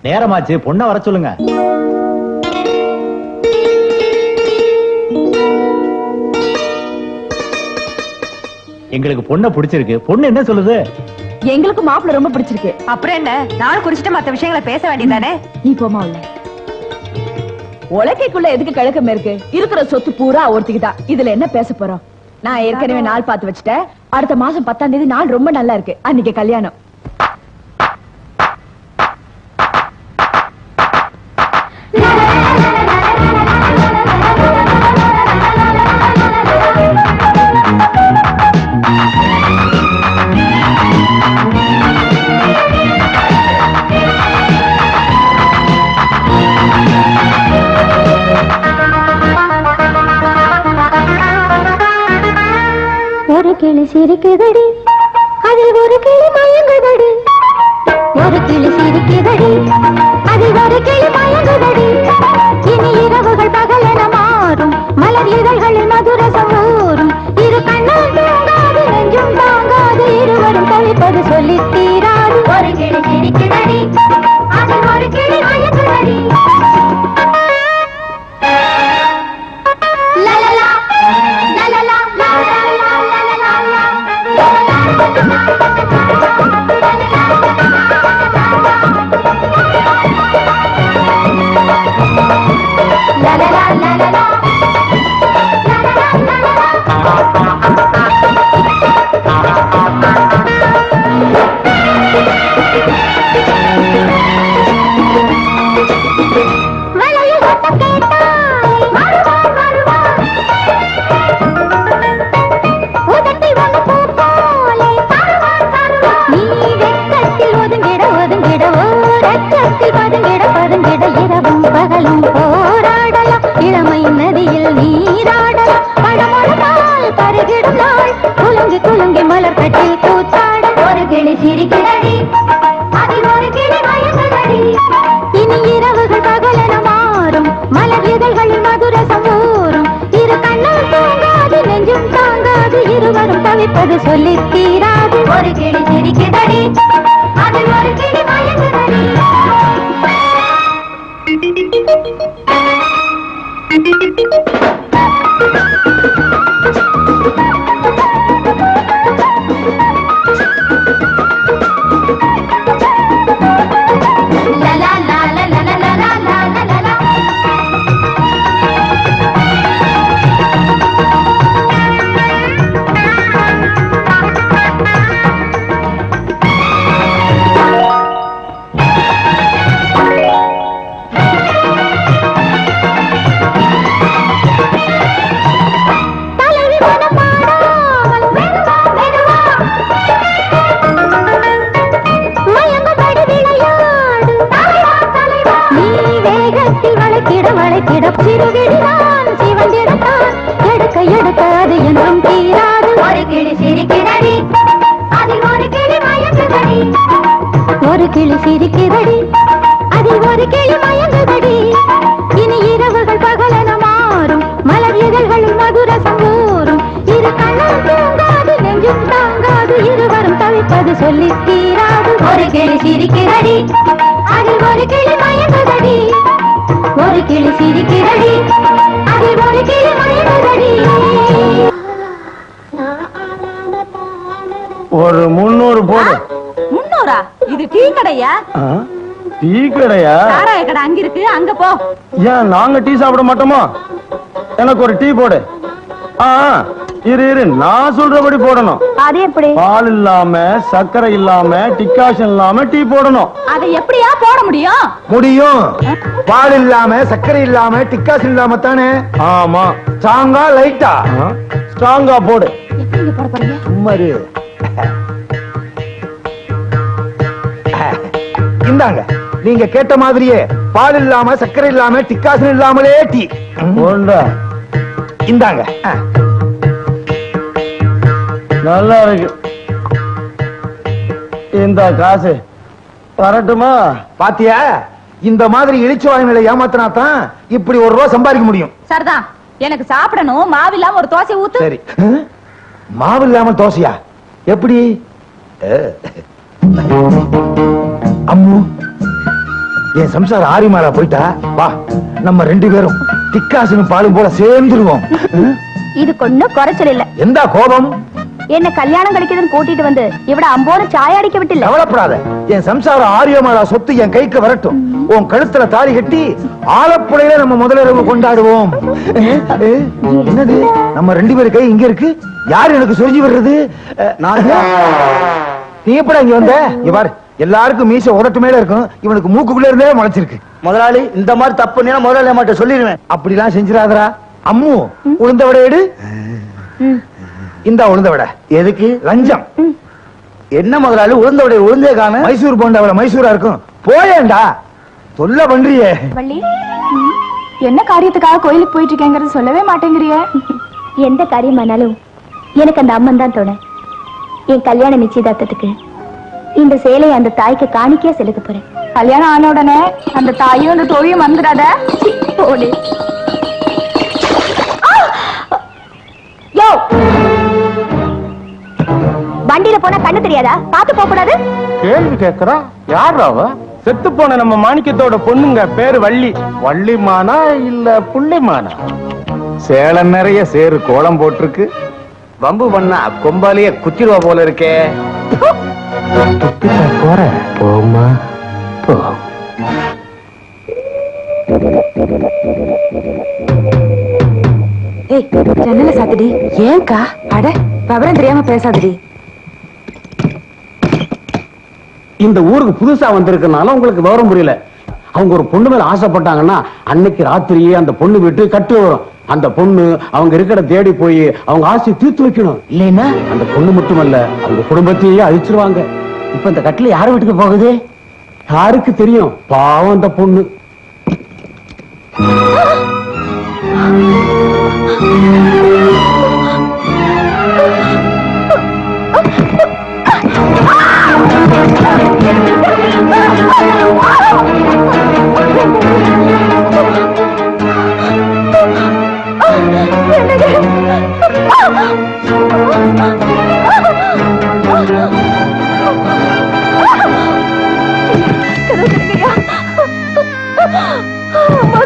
நேரமாச்சு, பொண்ண வர சொல்லுங்க. எங்களுக்கு பொண்ண பிடிச்சிருக்கு. பொண்ணு என்ன சொல்லுது? எங்களுக்கு மாப்பிள்ள ரொம்ப பிடிச்சிருக்கு. அப்புறம் என்ன, நாள் குடிச்சிட்டு மத்த விஷயங்களை பேச வேண்டியதானே? நீ போமா உள்ள. உலக்கைக்குள்ள எதுக்கு கழக்கம் இருக்கு? இருக்கிற சொத்து பூரா ஒருத்திக்குதான். இதுல என்ன பேச போறோம்? நான் ஏற்கனவே நாள் பார்த்து வச்சுட்டேன். அடுத்த மாசம் 10ஆம் தேதி நாள் ரொம்ப நல்லா இருக்கு. அன்னைக்கு கல்யாணம். ஒரு கிளி சிரிக்குதடி, அதில் ஒரு கிளி மயங்குதடி. ஒரு கிளி சிரிக்குதடி, அதில் ஒரு கிளி மயங்குதடி. இனி இரவுகள் பகலென மாறும், மலர் இதழ்களில் மதுரசம் ஊறும். இரு கண்ணால் தூங்காது, நெஞ்சும் தாங்காது, இருவரும் தவிப்பது சொல்லி தீராது. ஒரு கிளி சிரிக்குதடி, அதில் ஒரு கிளி மயங்குதடி. சொல்லி தீராது. ஒரு கிளி சிரிக்குதடி, அதில் ஒரு கிளி மயங்குதடி. ஒரு கிளி சிரிக்குதடி, அதில் ஒரு கிளி மயங்குதடி. இனி இரவுகள் பகலென மாறும், மலர் இதழ்களில் மதுரசம் ஊறும். இரு கண்ணால் தூங்காது, நெஞ்சும் தாங்காது, இருவரும் தவிப்பது சொல்லி தீராது. ஒரு கிளி சிரிக்குதடி, அதில் ஒரு கிளி மயங்குதடி. ஒரு கிளி சிரிக்குதடி, அதில் ஒரு கிளி மயங்குதடி. ஒரு 300 போடு. 300? இது டீ கடையா? டீ கடையா? சாராய கடை அங்க இருக்கு, அங்க போ. ஏன் நாங்க டீ சாப்பிட மாட்டோமா? எனக்கு ஒரு டீ போடு. இரு நான் சொல்றபடி போடணும். அது எப்படி? பால் இல்லாம, சர்க்கரை இல்லாம, டிகாஷன் இல்லாம டீ போடணும். அதை எப்படியா போட முடியும்? முடியும். பால் இல்லாம, சர்க்கரை இல்லாம, டிகாஷன் இல்லாம தானே? ஆமா. ஸ்ட்ராங்கா லைட்டா? ஸ்ட்ராங்கா போடு. எப்படி போட போறீங்க? சும்மா இரு. இந்தாங்க, நீங்க கேட்ட மாதிரியே பால் இல்லாம, சர்க்கரை இல்லாம, டிகாஷன் இல்லாமலே டீ. இந்தாங்க. நல்லா இருக்கு. இந்த காசு வரட்டுமா? பாத்தியா, இந்த மாதிரி இழிச்சு வாய்மையில ஏமாத்தினாதான் இப்படி ₹1 சம்பாதிக்க முடியும். சரிதான். எனக்கு சாப்பிடணும். மாவு இல்லாம ஒரு தோசை ஊத்து. சரி. மாவு இல்லாம தோசையா? எப்படி? அம்மு, என் சம்சாரம் ஆரிமாலா போயிட்டா வா நம்ம 2 பேரும் திக்காசனும் பாலும் போல சேர்ந்துருவோம். இதுக்கு ஒன்னும் குறைச்சல் இல்ல. எந்த கோபம்? என்ன கல்யாணம் கிடைக்குதுன்னு கூட்டிட்டு வந்து இவட அம்போட சாய அடிக்க விட்டு இல்ல. கவலைப்படாத, என் சம்சாரம் ஆரியமாலா சொத்து என் கைக்கு வரட்டும். உன் கழுத்துல தாலி கட்டி ஆலப்புழையில நம்ம முதலிரவு கொண்டாடுவோம். என்னது நம்ம 2 பேரு கை இங்க இருக்கு? யாரு எனக்கு சொரிஞ்சு வர்றது? நீ எப்படா இங்க வந்த? இங்க பாரு, எல்லாருக்கும் மீச உதட்டு மேல இருக்கும், இவனுக்கு மூக்குக்குள்ள இருந்தே முளைச்சிருக்கு. முதலாளி இந்த மாதிரி தப்பு நீ முதலாளி மாட்ட சொல்லிடுவேன். அப்படிலாம் செஞ்சிடாதரா. அம்மு, உளுந்த விட எடு. இந்த உளுந்த விட எதுக்கு? லஞ்சம். என்ன முதலாளி உளுந்த விட உளுந்தே காண? மைசூர் போண்டா மைசூரா இருக்கும். போயேண்டா, தொல்ல பண்றியே. வள்ளி, என்ன காரியத்துக்காக கோயிலுக்கு போயிட்டு இருக்கேங்கறது சொல்லவே மாட்டேங்கிறியே. எந்த காரியமானாலும் எனக்கு அந்த அம்மன் தான் தோணு. என் கல்யாண நிச்சயதார்த்தத்துக்கு இந்த சேலை அந்த தாய்க்கு காணிக்கையா செலுத்த போறேன். கல்யாணம் ஆன உடனே அந்த தாயும் அந்த தோழியும் வந்துடாத. போடு. யோ, வண்டியில போனா கண்ணு தெரியாதா? பாத்து போக கூடாது. கேள்வி கேக்குறா? யார் அவ? செத்து போன நம்ம மாணிக்கத்தோட பொண்ணுங்க, பேரு வள்ளி. வள்ளிமானா இல்ல புள்ளிமானா? சேலம் நிறைய சேரு கோலம் போட்டிருக்கு. வம்பு பண்ணா கொம்பாலேயே குத்திருவா போல இருக்கே. போற போமா போ. ஏய், ஜன்னல சாத்துடி. ஏன்க்கா? அட, விவரம் தெரியாம பேசாதடி. இந்த ஊருக்கு புதுசா வந்திருக்கனால உங்களுக்கு விவரம் புரியல. அவங்க ஒரு பொண்ணு மேல ஆசைப்பட்டாங்கன்னா அன்னைக்கு ராத்திரியே அந்த பொண்ணு விட்டு கட்டு வரும். அந்த பொண்ணு அவங்க இருக்கிற தேடி போய் அவங்க ஆசையை தீர்த்து வைக்கணும். இல்லைன்னா அந்த பொண்ணு மட்டுமல்ல, அவங்க குடும்பத்தையே அழிச்சிருவாங்க. இப்ப இந்த கட்டில யார் வீட்டுக்கு போகுது? யாருக்கு தெரியும்? பாவம் அந்த பொண்ணு.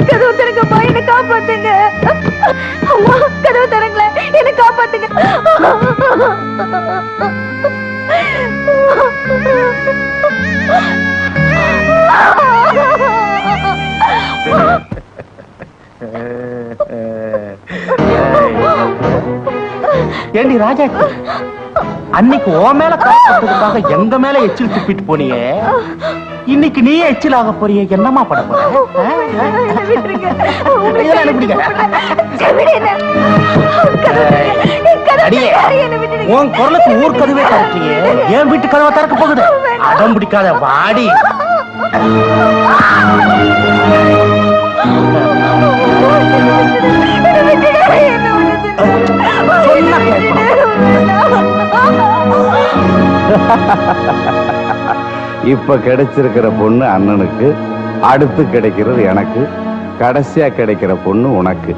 கதவு திறங்கப்பா, என்ன காப்பாத்துங்க. அம்மா, கதவு திறங்களேன், என்ன காப்பாத்துங்க. ஏண்டி ராஜா, அன்னைக்கு ஓ மேல காப்பாத்துறதுக்காக எங்க மேல எச்சில் துப்பிட்டு போனியே, இன்னைக்கு நீயே எச்சில் ஆக போறிய. என்னமா பட போற? உன் குரலுக்கு ஊர் கதவே திறக்கலையே, என் வீட்டு கதவை திறக்க போகுது. அடம் பிடிக்காத, வாடி. இப்ப கிடைச்சிருக்கிற பொண்ணு அண்ணனுக்கு, அடுத்து கிடைக்கிறது எனக்கு, கடைசியா கிடைக்கிற பொண்ணு உனக்கு.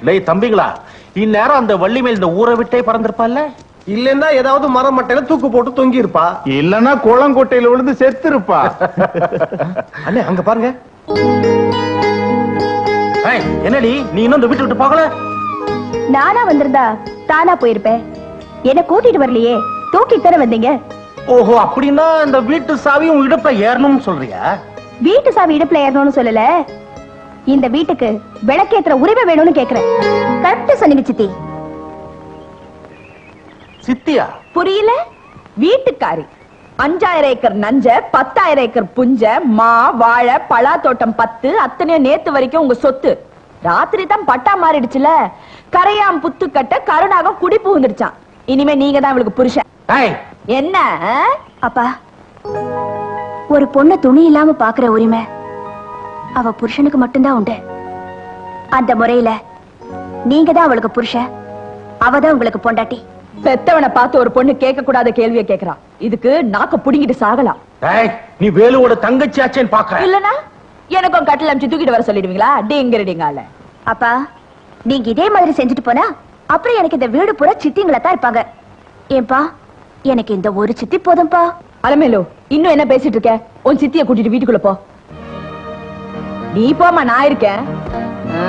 டேய் தம்பிங்களா, இந்நேரம் அந்த வள்ளி மேல் இந்த ஊரை விட்டே பறந்திருப்பால்ல? இல்லன்னா ஏதாவது மரம் மட்டையில தூக்கு போட்டு தொங்கி இருப்பா. இல்லன்னா குளங்கொட்டையில விழுந்து செத்து இருப்பா. அண்ணே, அங்க பாருங்க. என்னடி நீ இன்னும் இந்த வீட்டு விட்டு போகல? நானா வந்திருந்தா தானா போயிருப்பேன். என்ன கூட்டிட்டு வரலையே, தூக்கிட்டு தானே வந்தீங்க. ஓஹோ, அப்படின்னா இந்த வீட்டு சாவி உன் இடுப்புல ஏறணும்னு சொல்றியா? வீட்டு சாவி இடுப்புல ஏறணும்னு சொல்லல, இந்த வீட்டுக்கு விளக்கேத்துற உரிமை வேணும்னு கேக்குறேன். கரெக்டா சொன்னீங்க சித்தி. சித்தியா? புரியல? வீட்டுக்காரி. 5000 ஏக்கர் நஞ்ச, 10,000 ஏக்கர் புஞ்ச, மா வாழை பலா தோட்டம் 10, அத்தனையும் நேத்து வரைக்கும் உங்க சொத்து. ராத்திரி தான் பட்டா மாறிடுச்சுல, கரையாம் புத்து கட்ட கருணாகம் குடி புகுந்துடுச்சான். இனிமே நீங்க தான் இவளுக்கு புருஷன். என்ன? அப்பா, ஒரு பொண்ணு துணி இல்லாம பாக்குற உரிமை அவ புருஷனுக்கு மட்டும்தான் உண்டு. அந்த முறையில நீங்க தான் அவளுக்கு புருஷன், அவதான் உங்களுக்கு பொண்டாட்டி. பெத்தவனை பார்த்து ஒரு பொண்ணு கேட்க கூடாத கேள்வியை கேக்குறான். இதுக்கு நாக்க புடிங்கிட்டு சாகலாம். நீ வேலுவோட தங்கச்சி ஆச்சேன்னு பாக்குற. இல்லனா எனக்கும் கட்டில் அமிச்சு தூக்கிட்டு வர சொல்லிடுவீங்களா? டிங்கரடிங்கால. அப்பா, நீங்க இதே மாதிரி செஞ்சுட்டு போனா அப்புறம் எனக்கு இந்த வீடு பூரா சித்திங்களா தான் இருப்பாங்க. ஏன்பா, எனக்கு இந்த ஒரு சித்தி போதும்பா. அலமேலு இன்னும் என்ன பேசிட்டு இருக்க? உன் சித்திய கூட்டிட்டு வீட்டுக்குள்ள போ. நீ போமா, நான் இருக்கேன். ஆ?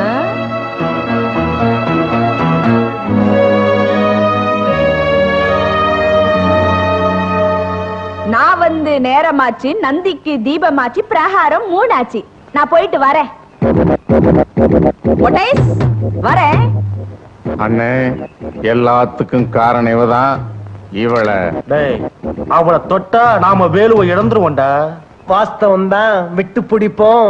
நான் வந்து நேரமாச்சு, நந்திக்கு தீபமாச்சு, பிரகாரம் 3 ஆச்சு. நான் போயிட்டு வரேன். ஒட்டேஸ், வரேன். அண்ணே, எல்லாத்துக்கும் காரணம் இவதான். இவளை டேய், அவளை தொட்டா நாம வேலுவை இழந்துருவோம்டா. வாஸ்தவம் தான், விட்டு பிடிப்போம்.